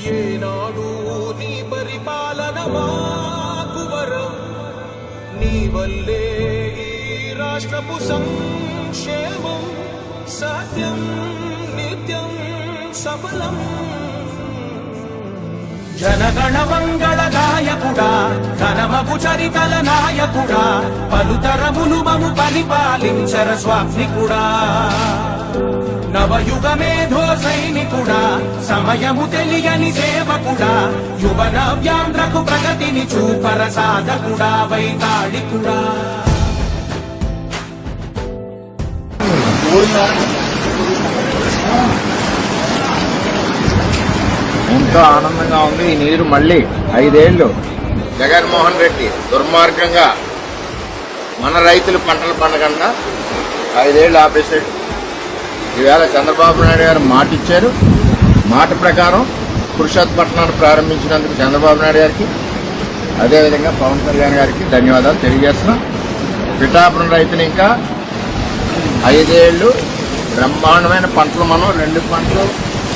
ఏనాడు నీ పరిపాలన మాకు వరం, నీ వల్లే ఈ రాష్ట్రపు సంక్షేమం సత్యం నిత్యం సఫలం. జనగణ మంగళ గాయకుడా, ఘనమగు చరితల నాయకుడా, పలుతరములు మము పరిపాలించర స్వామికుడా. నవయుగ మేధో సైనికుడా, సమయము తెలియని సేవకుడా, యువ నవ్యాంధ్రకు ప్రగతిని చూపర సాధకుడా, వైతాళికుడా. ఎంతో ఆనందంగా ఉంది. ఈ నీరు మళ్ళీ 5 ఏళ్లు జగన్మోహన్ రెడ్డి దుర్మార్గంగా మన రైతులు పంటలు పండకుండా 5 ఏళ్లు ఆపేశాడు. ఈవేళ చంద్రబాబు నాయుడు గారు మాట ఇచ్చారు. మాట ప్రకారం పురుషోత్తపట్నాన్ని ప్రారంభించినందుకు చంద్రబాబు నాయుడు గారికి, అదేవిధంగా పవన్ కళ్యాణ్ గారికి ధన్యవాదాలు తెలియజేస్తున్నాం. పిఠాపురం రైతులు ఇంకా 5 ఏళ్లు బ్రహ్మాండమైన పంటలు మనం 2 పంటలు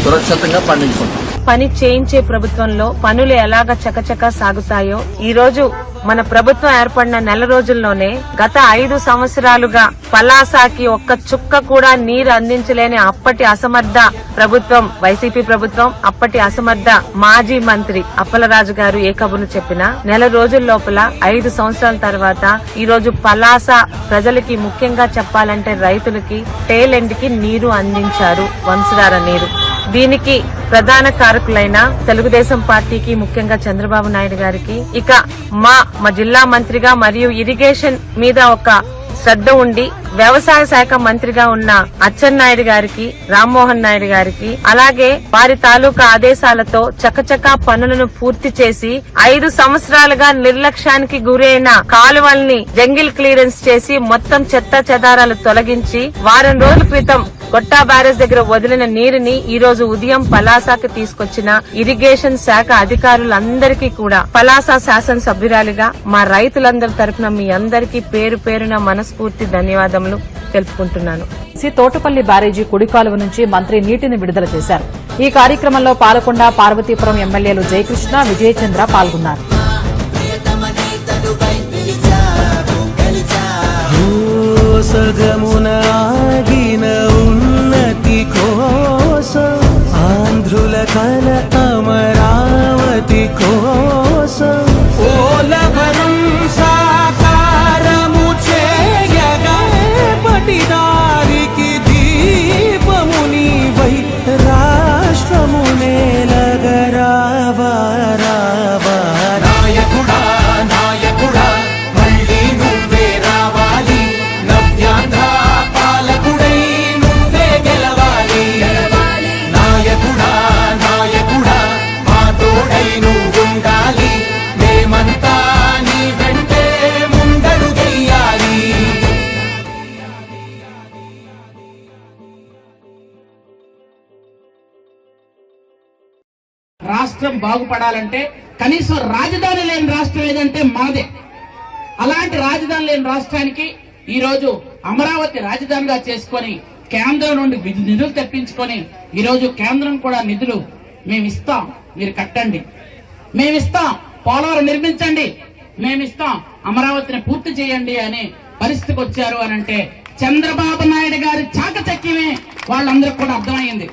సురక్షితంగా పండించుకుంటాం. పని చేయించే ప్రభుత్వంలో పనులు ఎలాగ చకచకా సాగుతాయో, ఈ రోజు మన ప్రభుత్వం ఏర్పడిన నెల రోజుల్లోనే గత 5 సంవత్సరాలుగా పలాసాకి ఒక్క చుక్క కూడా నీరు అందించలేని అప్పటి అసమర్థ ప్రభుత్వం వైసీపీ ప్రభుత్వం, అప్పటి అసమర్థ మాజీ మంత్రి అప్పలరాజు గారు ఏ కబుర్ను చెప్పినా నెల రోజుల లోపల 5 సంవత్సరాల తర్వాత ఈ రోజు పలాస ప్రజలకి, ముఖ్యంగా చెప్పాలంటే రైతులకి టేలెండ్కి నీరు అందించారు, వంశధార నీరు. దీనికి ప్రధాన కారకులైన తెలుగుదేశం పార్టీకి, ముఖ్యంగా చంద్రబాబు నాయుడు గారికి, ఇక మా జిల్లా మంత్రిగా మరియు ఇరిగేషన్ మీద ఒక శ్రద్ధ ఉండి వ్యవసాయ శాఖ మంత్రిగా ఉన్న అచ్చెన్నాయుడు గారికి, రామ్మోహన్ నాయుడు గారికి, అలాగే వారి తాలూకా ఆదేశాలతో చకచకా పనులను పూర్తి చేసి 5 సంవత్సరాలుగా నిర్లక్ష్యానికి గురైన కాలువల్ని జంగిల్ క్లియరెన్స్ చేసి మొత్తం చెత్త చెదారాలు తొలగించి వారం రోజుల క్రితం కొట్టా బ్యారేజ్ దగ్గర వదిలిన నీరుని ఈ రోజు ఉదయం పలాసాకి తీసుకొచ్చిన ఇరిగేషన్ శాఖ అధికారులందరికీ కూడా పలాస శాసనసభ్యురాలిగా మా రైతులందరి తరఫున మీ అందరికీ పేరు పేరున మనస్ఫూర్తి ధన్యవాదములు తెలుపుకుంటున్నాను. తోటపల్లి బ్యారేజీ కుడి కాలువ నుంచి మంత్రి నీటిని విడుదల చేశారు. ఈ కార్యక్రమంలో పాలకొండ, పార్వతీపురం ఎమ్మెల్యేలు జయకృష్ణ, విజయచంద్ర పాల్గొన్నారు. ఆంధ్రుల కల అమరావతి కోసం ఓలవరం సాకారము చేయగా పటిదారికి దీపముని వై రాష్ట్రము నేలగరావా రావా. నాయకుడా నాయకుడా మళ్ళీ నువ్వే రావాలి, నవ్యాంధ్ర పాలకుడై నువ్వే గెలవాలి. నాయకుడా నాయకుడా మా తోడై నువ్వుండాలి, మేమంతా నీ వెంటే ముందడుగెయ్యాలి. రాష్ట్రం బాగుపడాలంటే కనీసం రాజధాని లేని రాష్ట్రం ఏదంటే మనదే. అలాంటి రాజధాని లేని రాష్ట్రానికి ఈ రోజు అమరావతి రాజధానిగా చేసుకొని కేంద్రం నుండి నిధులు తెప్పించుకొని ఈ రోజు కేంద్రం కూడా నిధులు మేమిస్తాం, మీరు కట్టండి, మేమిస్తాం, పోలవరం నిర్మించండి, మేమిస్తాం, అమరావతిని పూర్తి చేయండి అనే పరిస్థితికి వచ్చారు అనంటే చంద్రబాబు నాయుడు గారి చాకచక్యమే వాళ్ళందరికీ కూడా అర్థమైంది.